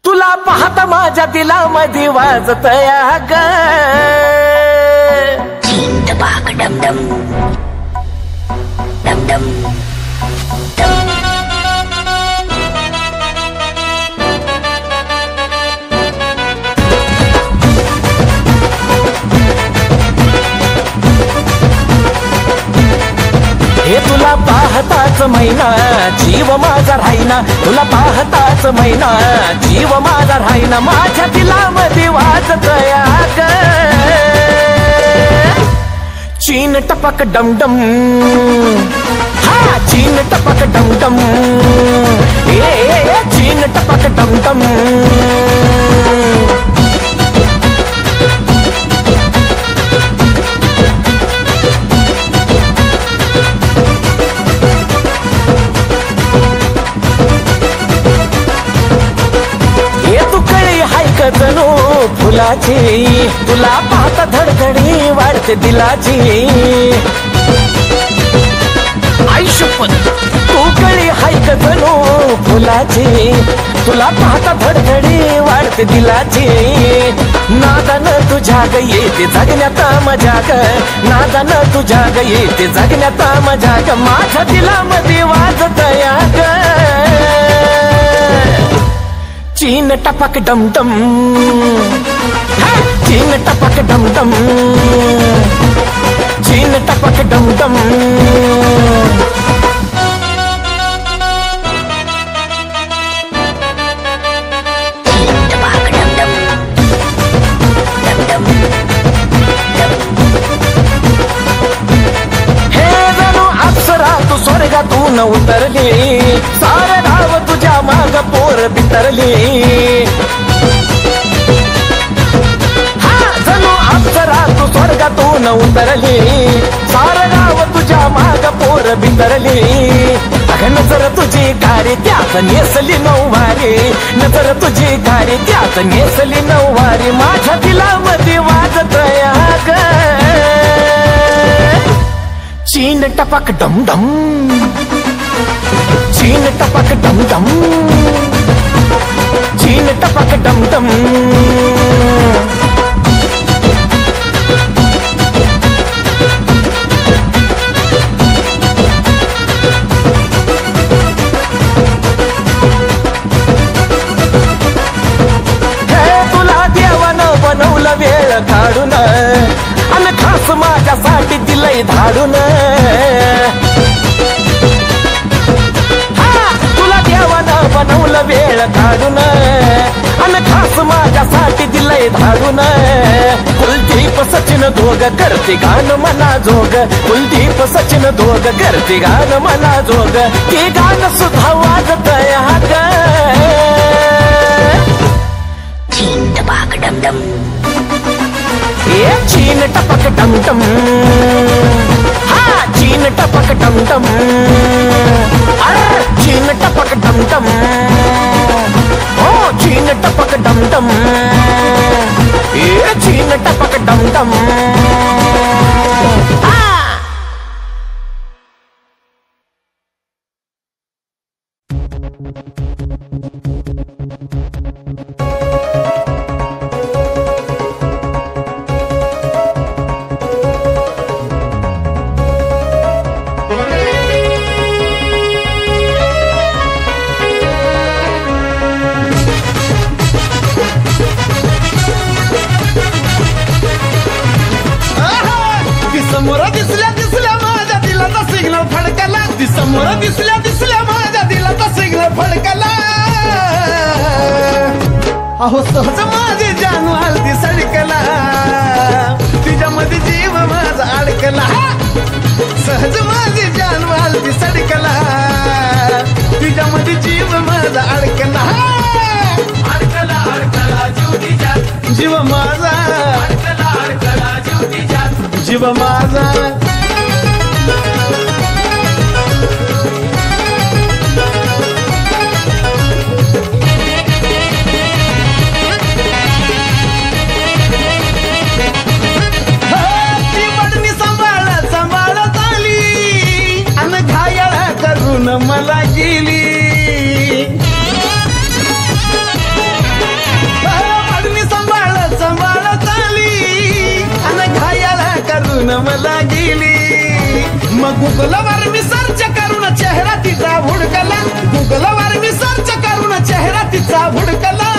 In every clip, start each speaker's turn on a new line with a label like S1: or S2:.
S1: तुला पाहता माझ्या दिलामध्ये वाजतया ग
S2: चिंटपाक डम डम डम डम
S1: हे तुला पाहताच महिना जीव माझा राहीना, तुला पाहताच महिना जीव माझा राहीना, माझ्या दिलामध्ये वाजतया ग चीन टपक डमडम, हा चीन टपक डमडम, ए चीन टपक डमडम। जणू फुलाची तुला पाहता धडधडी वाढते दिलाची, आयुष्यपण तू कळी हायक जणू फुलाची तुला पाहता धडधडी वाढते दिलाची, नादानं तुझ्या ग येते जगण्यात मजा ग, नादानं तुझ्या ग येते जगण्यात मजा ग, माझ्या दिलामध्ये वाजतया ग चीन टपक डमडम, चीन टपक डमडम, चीन टपक डमडम। स्वर्गातून उतरली सारे गाव तुझ्या माग पोर बितरली, हा जणू अप्सरा तू स्वर्गातून उतरली सारे गाव तुझ्या माग पोर बितरली, अगं नजर तुझी गाडी त्यात नेसली नऊवारी, नजर तुझी गाडी त्यात नेसली नऊवारी, माझ्या दिलामध्ये वाजतया ग चीन टपक डमडम, चीन टपक डमडम, चीन टपक डमडम। हे तुला देवानं बनवलं वेळ काढून अन खास माझ्यासाठी दिलंय धाडून, हा तुला देवानं बनवलं वेळ काढून अन खास माझ्यासाठी दिलंय धाडून, कुलदीप सचिन दोघ करते गान मना जोग, कुलदीप सचिन दोघ करते गान मना जोग, ते गान सुद्धा वाजतया ग
S2: चीन टपाक डमडम,
S1: ये चीन टपक डमडम, हा चीन टपक डमडम, अरे चीन टपक डमडम, हो चीन टपक डमडम, ये चीन टपक डमडम।
S3: समोर दिसल्या दिसल्या माझ्या दिलाचा सिग्नल फडकला, समोर दिसल्या दिसल्या माझ्या दिलाचा सिग्नल फडकला, अहो सहज माझी जान वालती सडकला, तिच्यामध्ये जीव माझा अडकला, सहज माझी जान वालती सडकला, तिच्यामध्ये जीव माझा अडकला, अडकला अडकला जीव तिच्यात, जीव माझा अडकला अडकला जीव तिच्यात, जीव माझा। ती बडणी सांभाळत सांभाळत आली अन घायाळा करून मला गेली, गुगलवर मी सर्च करून चेहरा तिचा भुडकला गुगलवर मी सर्च करून चेहरा तिचा भुडकला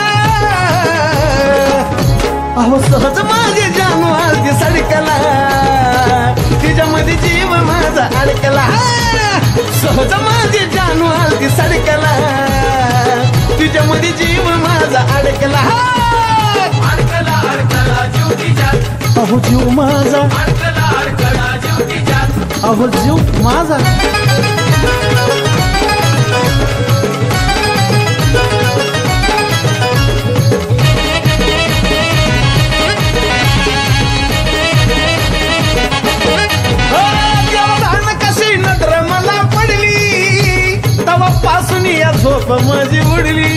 S3: अहो सहज माझे जानू आलती सडकला तिच्यामध्ये जीव माझा अडकला सहज माझे जानू आलती सडकला तिच्यामध्ये जीव माझा अडकला
S1: अडकला अडकला जीव तिच्यात
S3: अहो जीव माझा
S1: अडकला अडकला जीव तिच्यात
S3: अहो जीव माझा पासून या झोप माझी उडली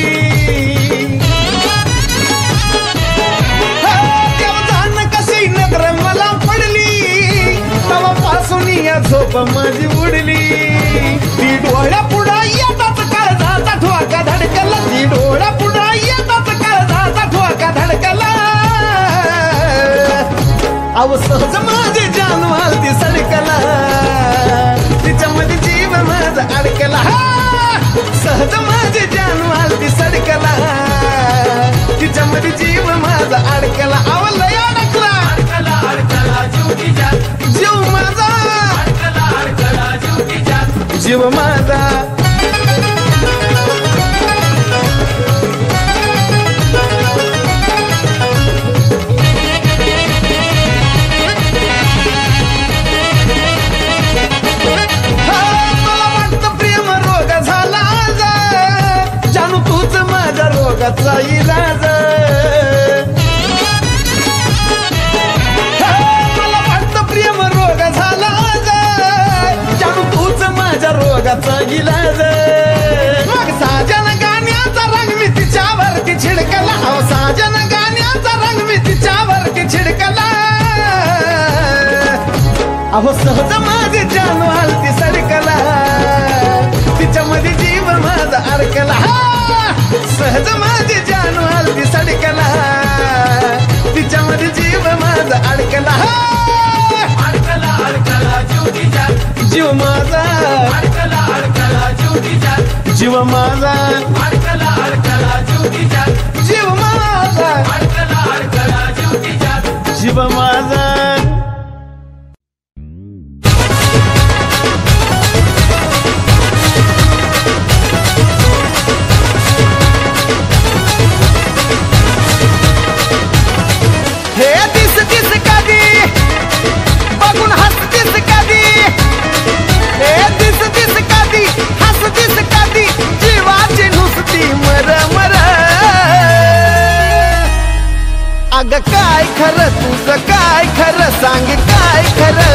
S3: देवदान कशी नजर मला पडली तवा पासून या झोप माझी उडली ती डोळ्या पुढा येतात काळजाचा ठोका धडकला ती डोळ्या पुढा येतात काळजाचा ठोका धडकला अव सहज माझे जानू आलती सडकला तिच्यामध्ये जीव माझा अडकला सहज माझे जानू आलती सडकला तिच्यामध्ये जीव माझा अडकला आवलय अडकला
S1: अडकला अडकला जीव तिच्यात
S3: जीव माझा
S1: अडकला अडकला जीव तिच्यात
S3: जीव माझा रोगाचा इलाज मला वाटतं प्रेम रोग झाला जानू तूच माझ्या रोगाचा इलाज मग साजन गाण्याचा रंग मी तिच्यावरती छिडकला अहो साजन गाण्याचा रंग मी तिच्यावरती छिडकला अहो सहज माझे जानू आलती सडकला तिच्यामध्ये जीव माझा अडकला सहज माझे जानू आलती सडकला तिच्यामध्ये जीव माझा अडकला
S1: अडकला अडकला जीव तिच्यात
S3: जीव माझा
S1: अडकला अडकला जीव तिच्यात
S3: जीव माझा
S1: अडकला अडकला जीव तिच्यात
S3: जीव माझा
S1: अडकला अडकला जीव तिच्यात
S3: जीव माझा हे दिस दिस कधी बघून हसतीस कधी हे दिस दिस कधी हसतीस कधी जीवाची नुसती मर मर अग काय खरं तुझं काय खरं सांग काय खरं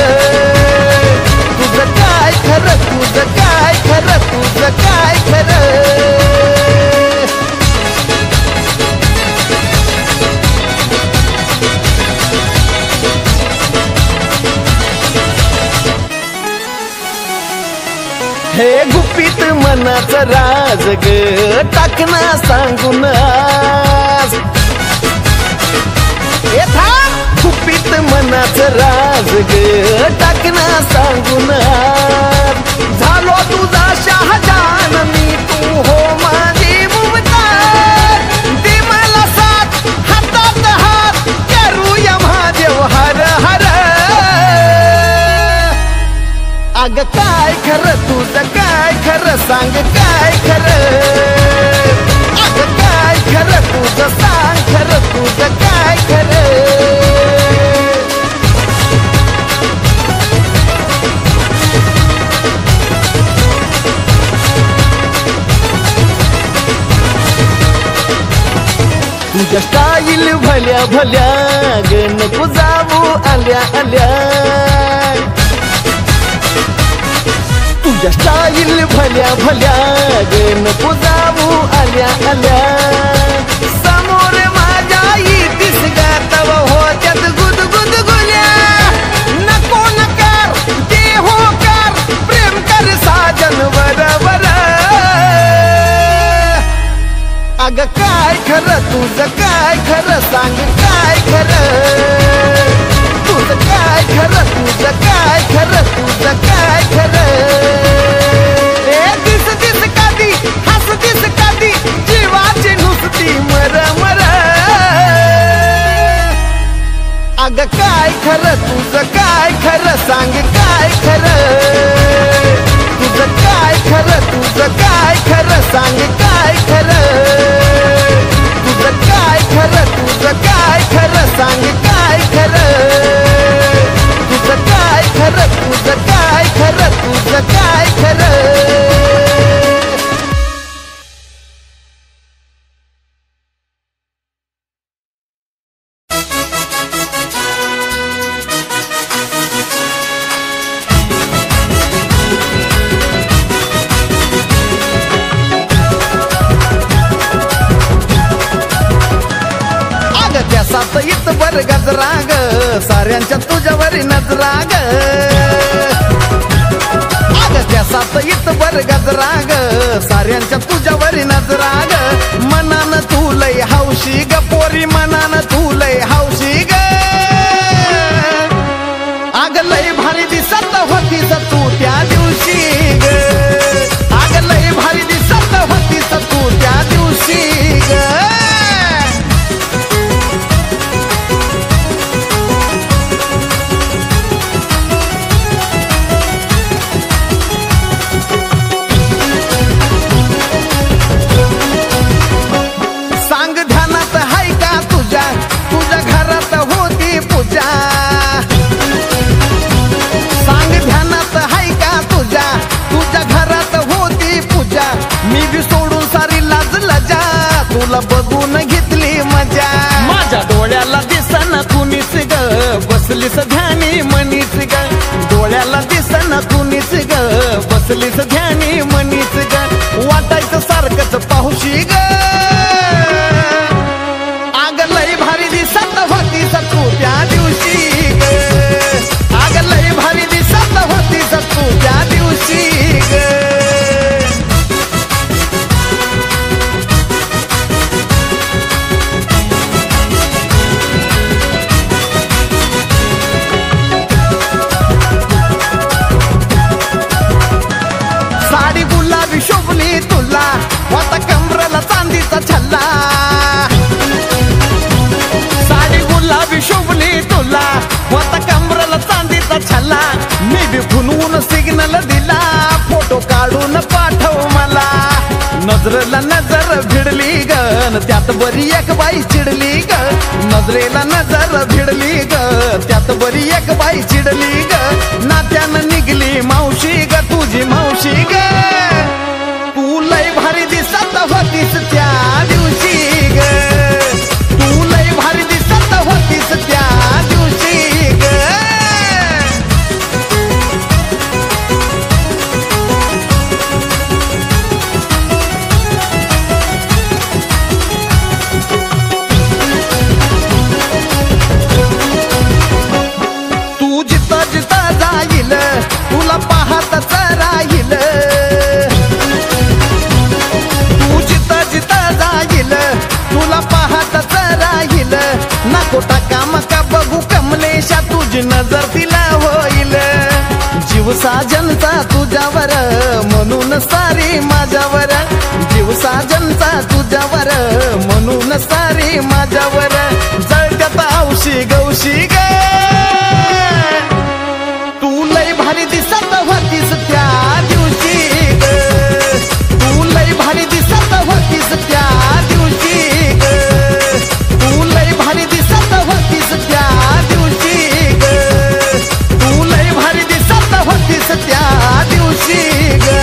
S3: तुझं काय खरं तुझं काय खरं तुझं काय खरं हे गुपित मनाचं राज ग टाकना सांगून आज गुपित मनाचं राज ग टाकना सांगून आज झालो तुझा शहाजान मी तू हो माझी मुमताज दे मला साथ हातात हात करूया महादेव हर हर अग काय खरं तुझं काय खरं सांग काय खरं अग काय खरं तुझं सांग खरं तुझं काय खरं तुझ्या स्टाईल भल्या भल्या ग नको जाऊ आल्या आल्या तुझ्या स्टाईल भल्या भल्या ग नको जाऊ आल्या आल्या समोर माझ्या येतीस गातव होत्यात गुदगुद गुल्या नको नकार दे होकार प्रेम कर साजन बरोबर अग काय खरं तुझं काय खरं सांग काय खरं तुझं काय खरं, तुझं काय खरं, तुझं काय खरं. ए दिस दिस कादी हस दिस कादी जीवाची नुसती मर मर. अग काय खरं, तुझं काय खरं, सांग काय खरं. तुझं काय खरं, तुझं काय खरं, सांग काय खरं. तुझं काय खरं, तुझं काय खरं, सांग काय खरं. तुझं काय खरं, तुझं काय खरं, तुझं काय खरं. त्यासात इत बर गजरा ग साऱ्यांच्या तुझ्यावरी नजरा ग. अग त्यासात इत बर गजरा ग साऱ्यांच्या तुझ्यावरी नजरा ग. मनान तू लय हौशी ग पोरी, मनान तू लय हौशी ग. अग लय भारी दिसत होतीस तू त्या दिवशी ग. अग लय भारी दिसत होतीस तू त्या दिवशी ग. तुला बघून घेतली मजा, माझ्या डोळ्याला दिसना कुणीच ग बसलीस ध्यानी मनीच ग. डोळ्याला दिसना कुणीच ग बसलीस ध्यानी मनीच ग. वाटायचं सारखंच पाहुशी ग. आग लय भारी दिसत होतीस तू त्या दिवशी ग. आग लय भारी दिसत होतीस तू त्या दिवशी ग. शोभली तुला होता कमरेला चांदीचा छल्ला. साडी गुलाबी शोभली तुला होता कमरेला चांदीचा छल्ला. मी बी फुनवून सिग्नल दिला फोटो काढून पाठव मला. नजरेला नजर भिडली ग त्यात बरी एक बाई चिडली ग. नजरेला नजर भिडली ग त्यात बरी एक बाई चिडली ग. नात्यानं निघली मावशी ग तुझी मावशी ग. तू लय भारी दिसत होतीस त्या दिवशी ग. तू लय भारी दिसत होतीस त्या दिवशी ग. तू जिथं जिथं जाईल तुला पाहतच राहील. तुला पाहतच राहील. नको टाका मका बघू कमलेशा तुझी नजर तिला होईल. जीव साजनचा तुझ्यावर म्हणून सारी माझ्यावर. जीव साजनचा तुझ्यावर म्हणून सारी माझ्यावर. जळत्यात औशी गौशी ग. तू लय भारी दिसत होतीस त्या दिवशी ग. तू लय भारी दिसत होतीस त्या दिवशी ग. तू लय भारी दिसत होतीस त्या दिवशी ग. तू लय भारी दिसत होतीस त्या दिवशी ग.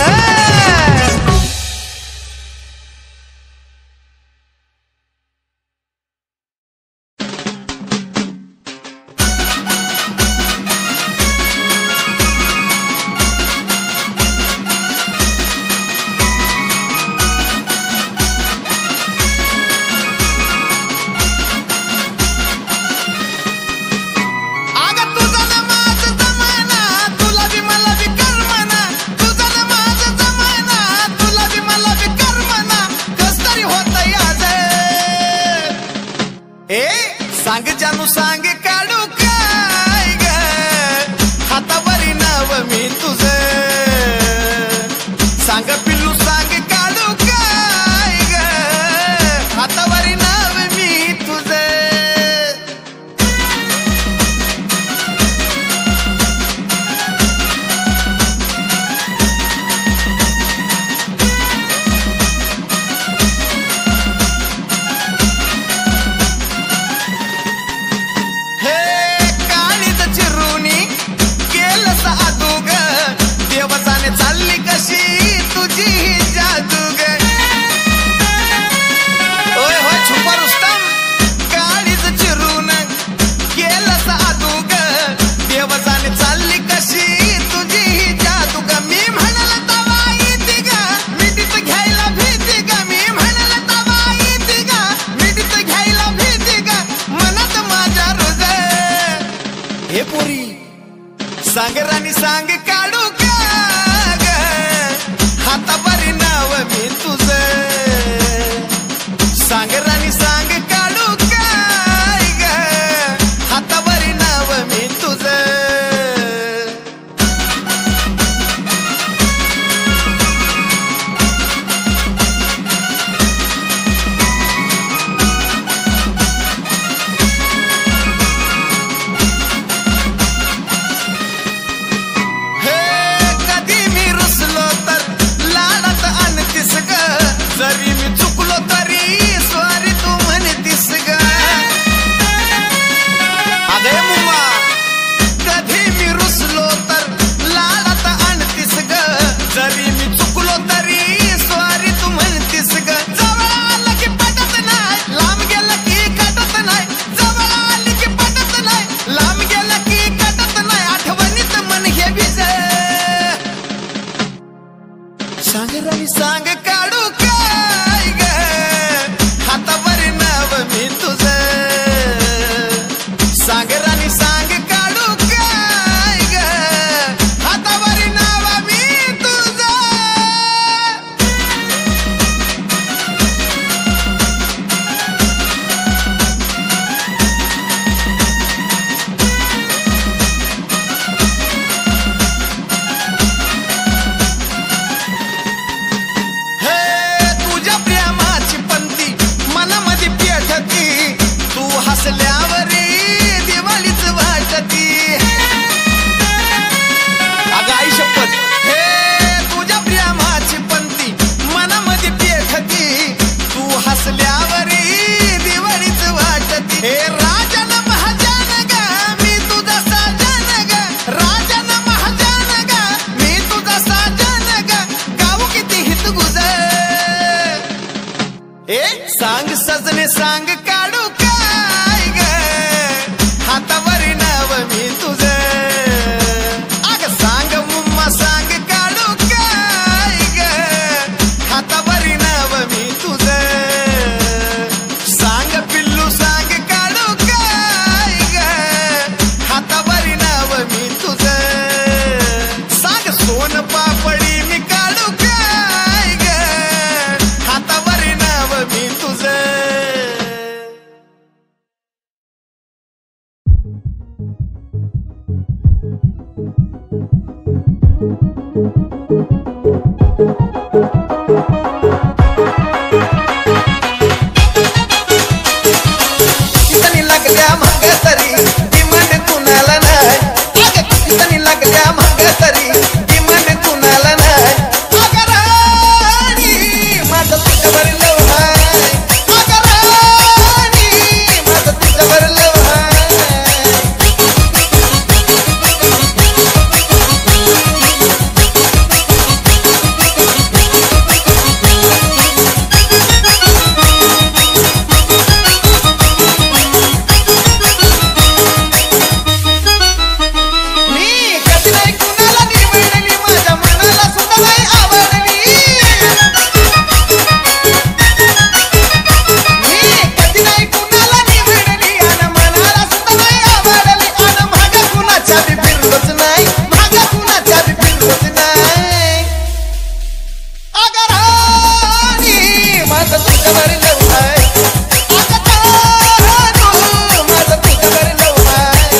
S3: सांग जानू सांग काढू काय सांग राणी सांग काढू का ग हातावरी नाव मी तुझं सांग राणी सांग काढू काय ग हातावरी नाव मी तुझं जरी मी चुकलो तरी स्वारी तू म्हणतीस ग अगे मुम्मा कधी मी रुसलो तर लाडात आणतीस ग जरी मी चुकलो तरी स्वारी तू म्हणतीस ग जवळ आलं की पटत नाही लांब गेलं की कटत नाही जवळ आली की पटत नाही लांब गेलं की कटत नाही आठवणीत मन हे भिज सांग राणी सांग काढू काय ग हातावरी नाव मी तुझं सांग राणी सांग काढू काय ग हातावरी नाव मी तुझं तुझ्या प्रेमाची पंती मनामध्ये पेटती तू हसल्यावरी दिवाळीच वाटती अगं आई शपथ हे तुझ्या प्रेमाची पंती मनामध्ये पेटती तू हसल्यावरी दिवाळीच वाटती हे राजन महाजन ग मी तुझा साजन ग राजन महाजन ग मी तुझा साजन ग गाऊ किती हित गुजर सांग सजने सांग काढू काय ग हातावरी नाव मी तुझं अग सांग मुम्मा सांग काढू काय ग हातावरी नाव मी तुझं सांग पिल्लू सांग काढू काय ग हातावरी नाव मी तुझं सांग सोन पापडी मी काढू काय ग हातावरी नाव मी तुझं कितनी लागल्या माग तरी डिमांड कुणाला नाही अगं कितनी लागल्या माग तरी डिमांड कुणाला नाही अगं राणी माझं तुझ्यावर लव आहे अगं राणी माझं तुझ्यावर लव आहे मी कधी नाही कुणाला निवडली माझ्या मनाला सुद्धा नाही आवडली मी कधी नाही कुणाला निवडली आणि मनाला सुद्धा नाही आवडली आणि माझ्या कुणाच्या बी फिरलोच नाही माझ्या कुणाच्या बी फिरलोच नाही अगं राणी माझं तुझ्यावर लव आहे अगं राणू माझं तुझ्यावर लव आहे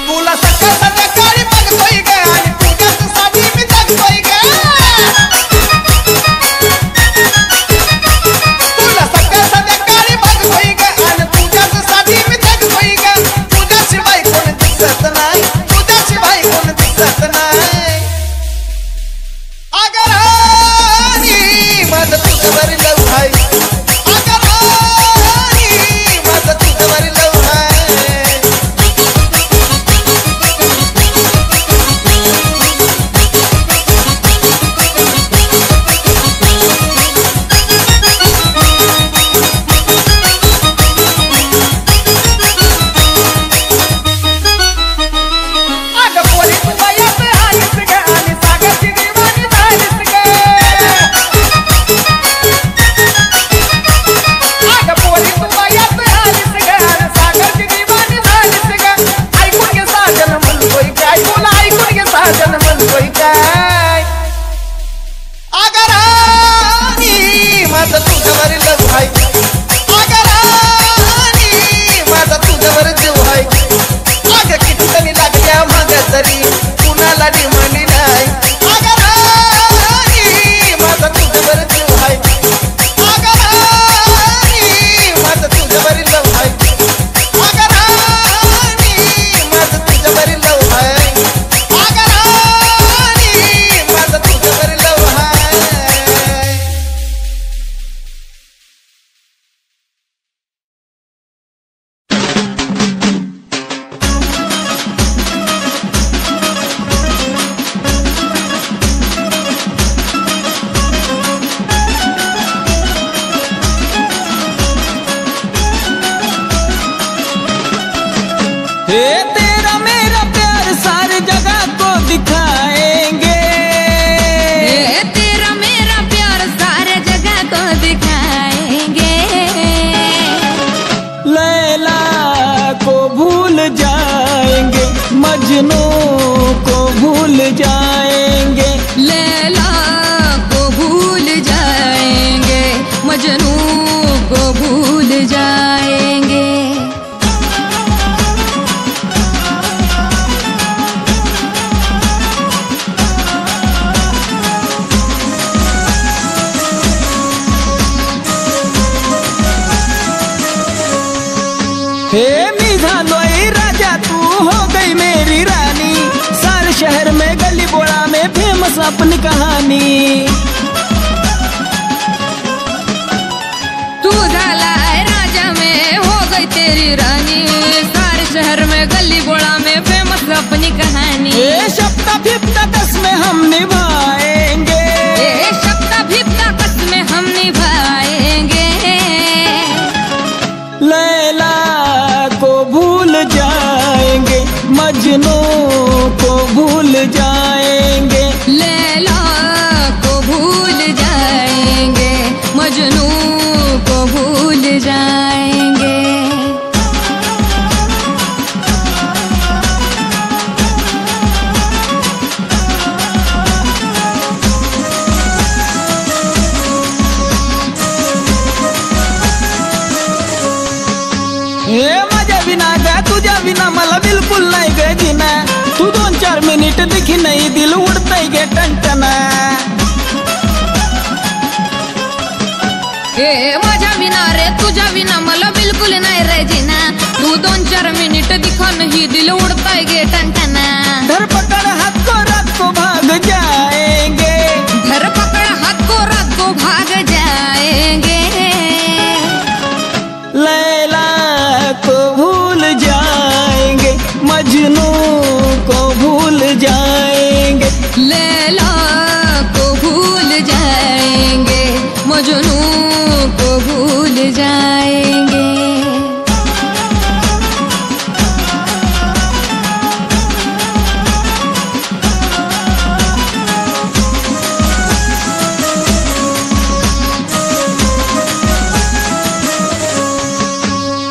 S3: तुला सकाळ संध्याकाळी बघतोय ग आणि तुझ्यासाठी मी जगतोय ग तुला सकाळ संध्याकाळी बघतोय ग आणि तुझ्यासाठी मी जगतोय ग तुझ्याशिवाय कोण दिसत नाही तुझ्याशिवाय कोण दिसत नाही अगं राणी माझं तुझ्यावर लव आहे अगं राणी माझं तुझ्यावर लव आहे
S1: हे मी झालोय राजा तू हो गई मेरी रानी, सारे शहर में गली बोड़ा में फेमस अपनी कहानी।
S4: तू झाला है राजा में हो गई तेरी रानी, सारे शहर में गली बोड़ा में फेमस अपनी कहानी।
S1: ये सप्ताह फिफ्ता दस में हम निभाएंगे,
S4: ये सप्ताह फिफ्ता दस में हम निभाएंगे।
S1: लैला को भूल जाएंगे, मजनू को भूल जाएंगे,
S4: लैला को भूल जाएंगे, मजनू को भूल जाएंगे।
S1: हे माझ्या विना ग तुझ्या विना मला बिलकुल नाही ग जिना, तू 2-4 मिनिट दिखी नाही दिल उडतय गे टंटना।
S4: हे माझ्या विना रे तुझ्या विना मला बिलकुल नाही रे जिना, तू 2-4 मिनिट दिखा नहीं दिल उड़ता गे टनटना।
S1: धरपकड़ हाथ को रात को भाग जाएंगे,
S4: धरपकड़ हाथ को रात को भाग जाएंगे।
S1: लैला को भूल जाएंगे, मजनू को भूल जाएंगे,
S4: लैला को भूल जाएंगे, मजनू को भूल जाएंगे।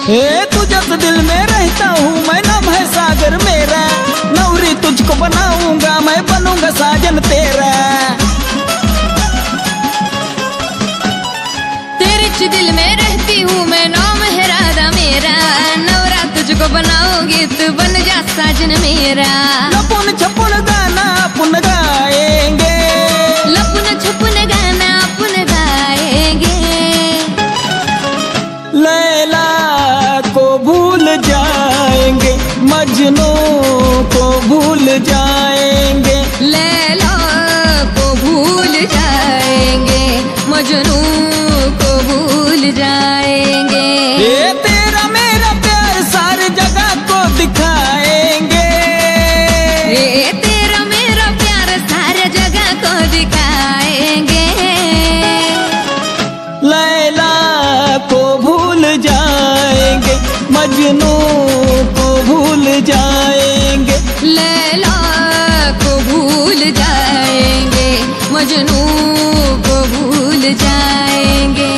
S1: हे तुझस दिल में रहता हूँ मैं, नाम है सागर मेरा, नौरी तुझको बनाऊंगा मैं, बनूंगा साजन तेरा।
S4: तेरे दिल में रहती हूँ मैं, नाम है राधा मेरा, नवरा तुझको बनाऊंगी तू बन जा साजन मेरा।
S1: लपुन छपुन गाना पुन गाएंगे,
S4: लपुन छपुन गाना अपन गाएंगे।
S1: लैला को भूल जाएंगे, मजनू को भूल जाएंगे,
S4: लैला को भूल जाएंगे, मजनू को भूल जाएंगे।
S1: ये तेरा मेरा प्यार सारी जगह को दिखाएंगे,
S4: ये तेरा मेरा प्यार सारी जगह को दिखाएंगे।
S1: लैला को भूल जाएंगे, मजनू को भूल जाएंगे,
S4: लैला को भूल जाएंगे, मजनू को भूल जाएंगे।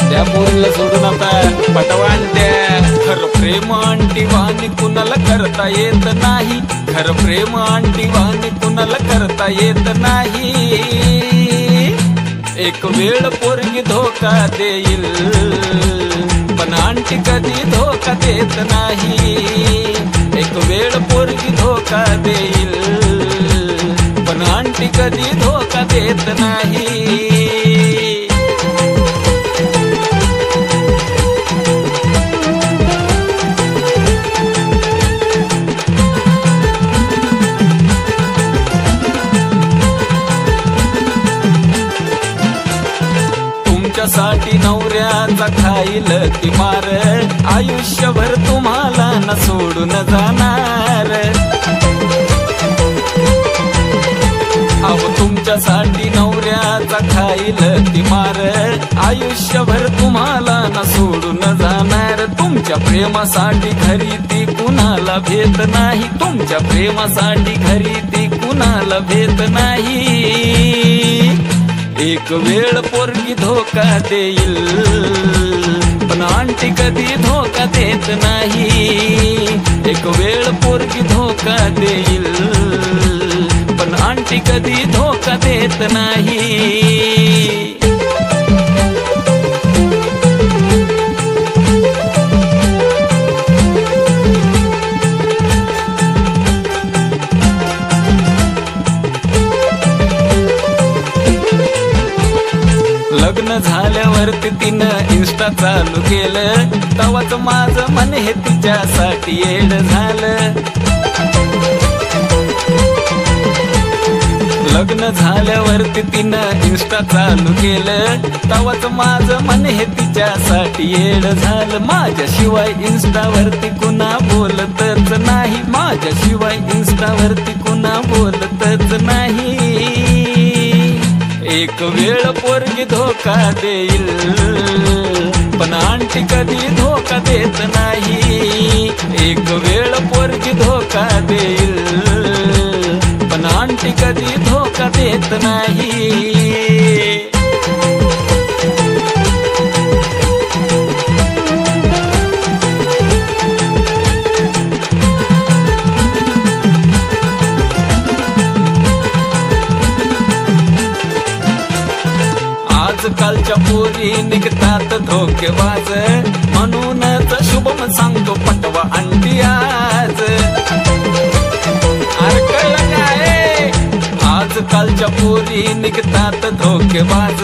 S1: त्या पोरीला सोडून आता पटवान द्या, खरं प्रेम आंटी वाणी कुणाला करता येत नाही, खरं प्रेम आंटी वाणी कुणाला करता येत नाही। एक वेळ पोरगी धोका देईल पण आंटी कधी धोका देत नाही, एक वेळ पोरगी धोका देईल पण आंटी कधी धोका देत नाही। साठी नवऱ्याचा खाईल ती मार, आयुष्यभर तुम्हाला न सोडून जाणार। अहो तुमच्यासाठी नवऱ्याचा खाईल ती मार, आयुष्यभर तुम्हाला न सोडून जाणार। तुमच्या प्रेमासाठी घरी ती कुणाला भेट नाही, तुमच्या प्रेमासाठी घरी ती कुणाला भेट नाही। एक वेळ पोरगी धोका देईल पण आंटी कधी धोका देत नाही, एक वेळ पोरगी धोका देईल पण आंटी कधी धोका देत नाही।
S5: लग्न झाल्यावरती तिनं इन्स्टा चालू केलं, तवाच माझं मन हे तिच्यासाठी येड झालं. लग्न झाल्यावरती तिनं इन्स्टा चालू केलं, तवाच माझं मन हे तिच्यासाठी येड झालं. माझ्याशिवाय इन्स्टावरती कुणा बोलतच नाही, माझ्याशिवाय इन्स्टावरती कुणा बोलतच नाही. एक वेळ पोरगी धोका देईल, पण आंटी कधी धोका देत नाही. एक वेळ पोरगी धोका देईल, पण आंटी कधी धोका देत नाही. आजकालच्या पोरी निघतात धोकेबाज, म्हणूनच शुभम सांगतो पटवा अंडी आज. अरे कळलं काय? आजकालच्या पोरी निघतात धोकेबाज,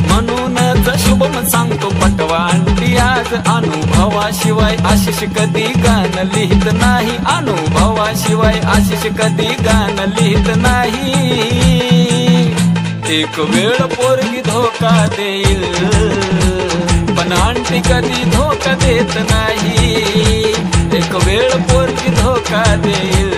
S5: म्हणूनच शुभम सांगतो पटवा अंडी आज. अनुभवाशिवाय आशिष कधी गाणं लिहित नाही, अनुभवाशिवाय आशिष कधी गाणं लिहित नाही. एक वेळ पोरगी धोका देईल, पण आंटी कधी धोका देत नाही. एक वेळ पोरगी धोका देईल,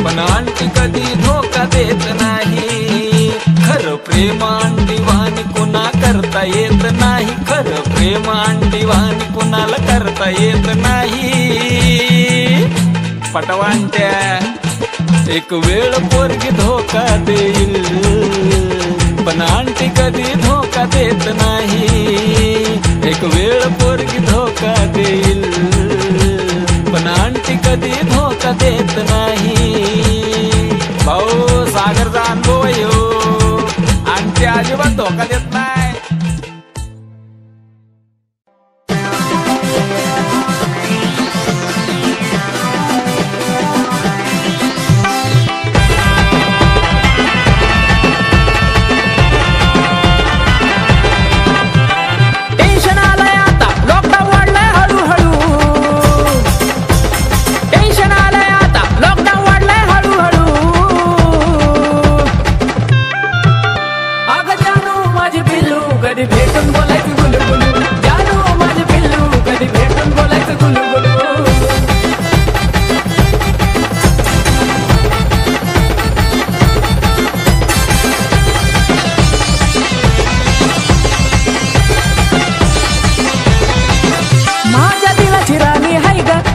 S5: पण आंटी कधी धोका देत नाही. खरं प्रेम आंटी वाणी कुणा करता येत नाही, खरं प्रेम आंटी वाणी कुणाला करता येत नाही. पटवांट्या एक वेळ पोरगी धोका देईल, पण आंटी कधी धोका देत नाही. एक वेळ पोरगी धोका देईल, पण आंटी कधी धोका देत नाही. भाऊ सागरचा अनुभव येऊ, आंटी अजिबात धोका देत नाही.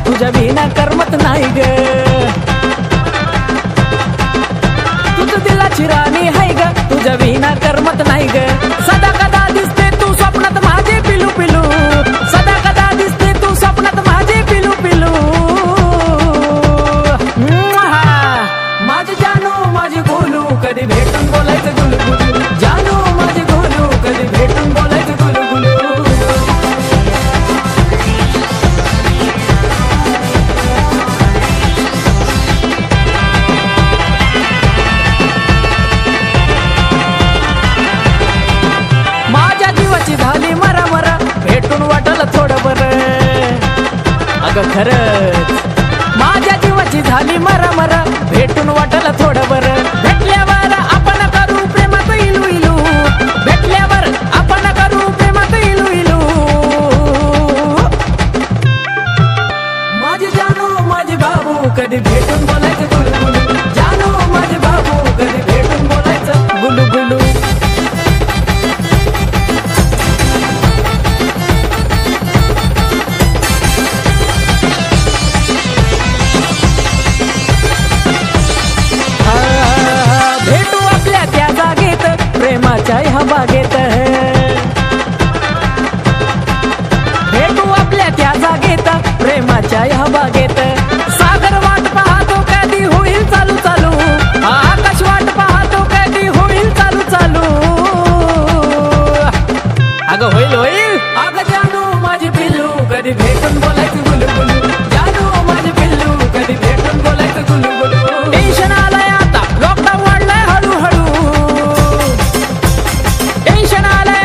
S1: तुझ्या बिना करमत नाही ग, तुझं दिलाची राणी हाय ग, तुझ्या बिना करमत नाही ग. सदा कदा दिसते तू स्वप्नात माझे पिलू पिलू, सदा कदा दिसते तू स्वप्नात माझे पिलू पिलू. माझी जानू माझी गोलू कधी भेटून बोलायचं गुलू गुलू, जानू माझी गोलू कधी भेटून बोलायचं गुलू गुलू. झाली मरा मरा भेटून वाटलं थोडं बरं, अगं खरंच माझ्या जीवाची झाली मरा मरा भेटून वाटलं थोडं बरं. भेटल्यावर आपण करू प्रेमात इलू इलू, भेटल्यावर आपण करू प्रेमात इलू इलू. माझी जानू माझी बाबू कधी भेटून बोलायचं गुलू गुलू, जानू माझी बाबू कधी भेटून बोलायचं गुलू गुलू. प्रेमाच्या ह्या बागेत भेटू आपल्या त्या जागेत, प्रेमाच्या ह्या बागेत. सागर वाट पाहतो कधी होईल चालू चालू, आकाश वाट पाहतो कधी होईल चालू चालू. अगं होईल होईल. अगं जानू माझी पिल्लू कधी भेटून बोलायचं गुलू गुलू, जानू माझी पिल्लू कधी भेटून बोलायचं गुलू गुलू. टेन्शन आलंय आता लॉकडाऊन वाढलंय हळूहळू, टेन्शन आलंय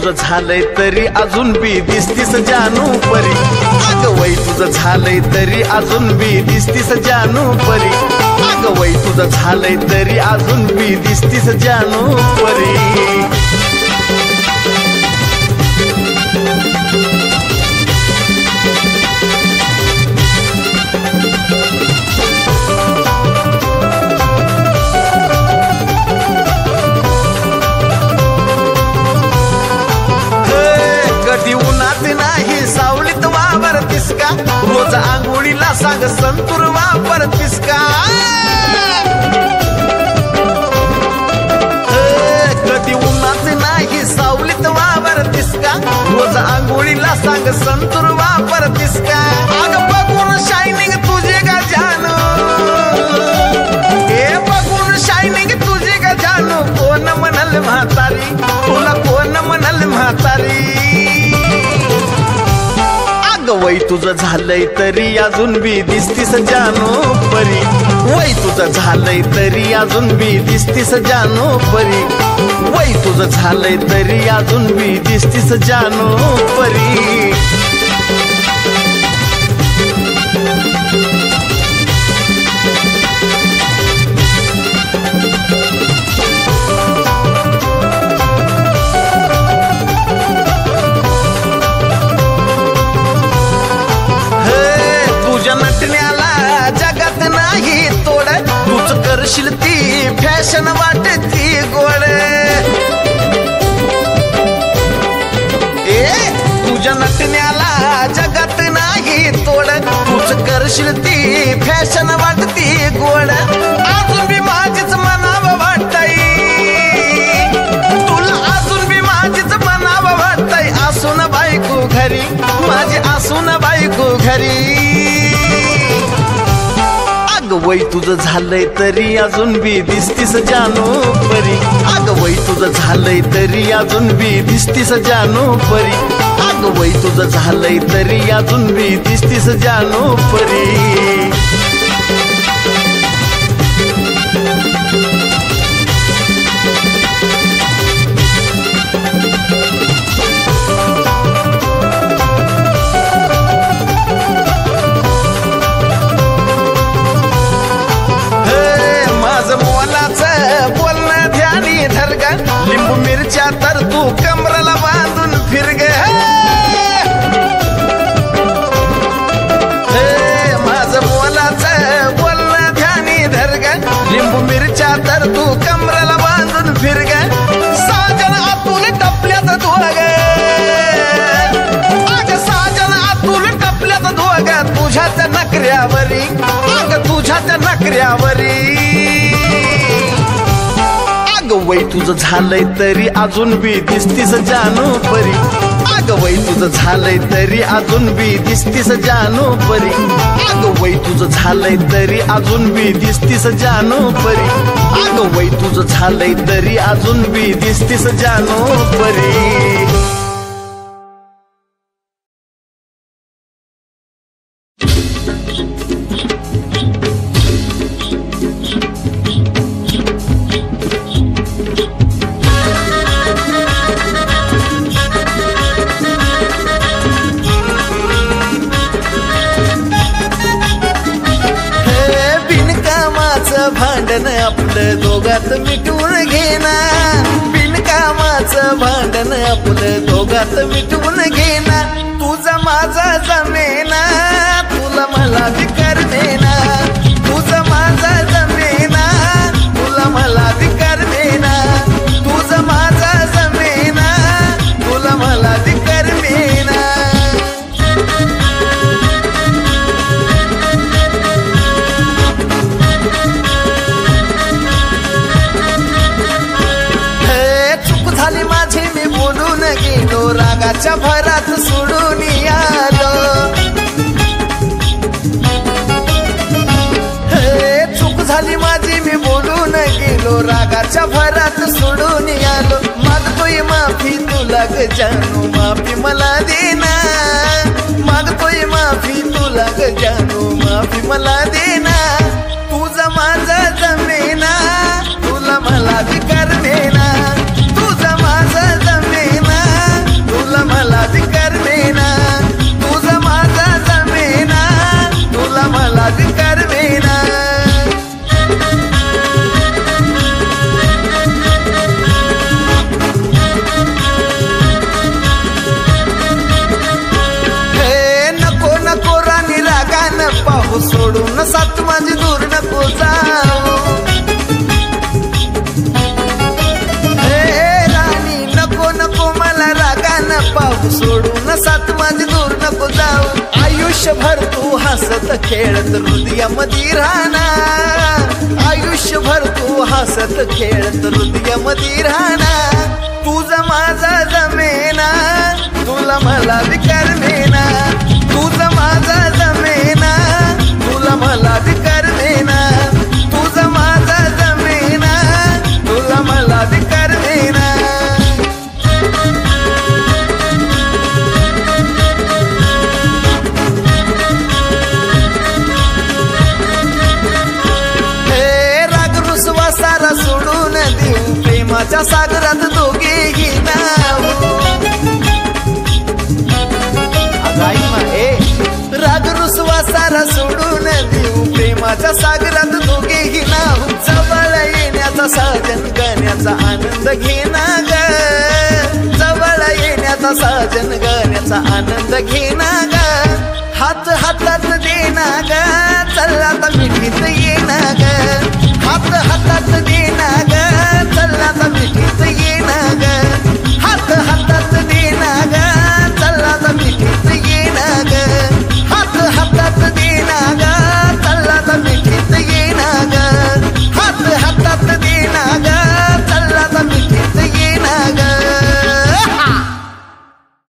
S3: तुझं झालंय तरी अजून बी दिसतीस जानू परी. अगं वय तुझं झालंय तरी अजून बी दिसतीस जानू परी. अगं वय तुझं झालंय तरी अजून बी दिसतीस जानू परी. कधी उन्हात नाही सावलीत वावरतीस का. रोज आंघोळीला सांग संतूर वापरतीस का. कधी उन्हात नाही सावलीत वावरतीस का. रोज आंघोळीला सांग संतूर वापरतीस का. अगं बघून शायनिंग तुझे का जानू. हे बघून शायनिंग तुझे का जानू. कोण म्हणाल म्हातारी तुला कोण म्हणाल म्हातारी. अगं वय तुझं झालंय तरी अजून बी दिसतीस जानू परी. वय तुझं झालंय तरी अजून बी दिसतीस जानू परी. वय तुझं झालंय तरी अजून बी दिसतीस जानू परी. नटण्याला जगात नाही तोड. तूच करशील ती फॅशन वाटती गोड. तुझ्या नटण्याला जगात नाही तोड. तूच करशील ती फॅशन वाटती गोड. अजून बी माझीच म्हणावं वाटतंय. तुला अजून बी माझीच म्हणावं वाटतंय. असून बायको घरी माझी असून बायको घरी. अगं वय तुझं झालंय तरी अजून बी दिसतीस जानू परी. अगं वय तुझं झालंय तरी अजून बी दिसतीस जानू परी. अगं वय तुझं झालंय तरी अजून बी दिसतीस जानू परी. बोलणं ध्यानी धर ग. लिंबू मिरच्या तर तू कमराला बांधून फिर ग. माझं मोलाचं बोलणं ध्यानी धर ग. लिंबू मिरच्या तर तू कमराला बांधून फिर ग. साजन आतून टपल्यात धोग. अग साजन आतून टपल्यात धोग. तुझ्याच नकऱ्यावरी अग तुझ्याच नकऱ्यावरी. अगं वय तुझं झालंय तरी अजून बी दिसतीस जानू परी. अगं वय तुझं झालंय तरी अजून बी दिसतीस जानू परी. अगं वय तुझं झालंय तरी अजून बी दिसतीस जानू परी. अगं वय तुझं झालंय तरी अजून बी दिसतीस जानू परी. भांडण आपलं दोघात मिटवून घेना. बिनकामाचं भांडण आपलं दोघात मिटवून घेना. तुझा माझा जमेना तुला मला विकार देना. तुझा माझा जमेना तुला मला विकार देना. तुझा माझा जमेना तुला मला विकार देना. रागाच्या भरात सोडून आलो. चूक झाली माझी मी बोलून गेलो. रागाच्या भरात सोडून आलो. मागतोय माफी तुला ग जानू माफी मला देना. मागतोय माफी तुला ग जानू माफी मला देना. तुझा माझा जमेना तुला मला विकार देना. तुझा माझा जमेना पाहू सोडून साथ माझी दूर नको जाऊ आयुष्यभर तू हसत खेळत हृदयामध्ये राहणार आयुष्यभर तू हसत खेळत हृदयामध्ये राहणार तुझा माझा जमेना तुला मला विकार मेना तुझा माझा जमेना तुला मला विकार मेना तुझा माझा जमेना तुला मला विकार मेना सारा सोडून देऊ प्रेमाच्या सागरात दोघेही नाहू राग रुसवा सारा सोडून देऊ प्रेमाच्या सागरात दोघेही नाहू जवळ येण्याचा साजन गाण्याचा आनंद घेना ग जवळ येण्याचा साजन गाण्याचा आनंद घेना ग हात हातात देना ग चल आता मिठीत येना ग हात हातात देना ग चल आता मिठीत येना ग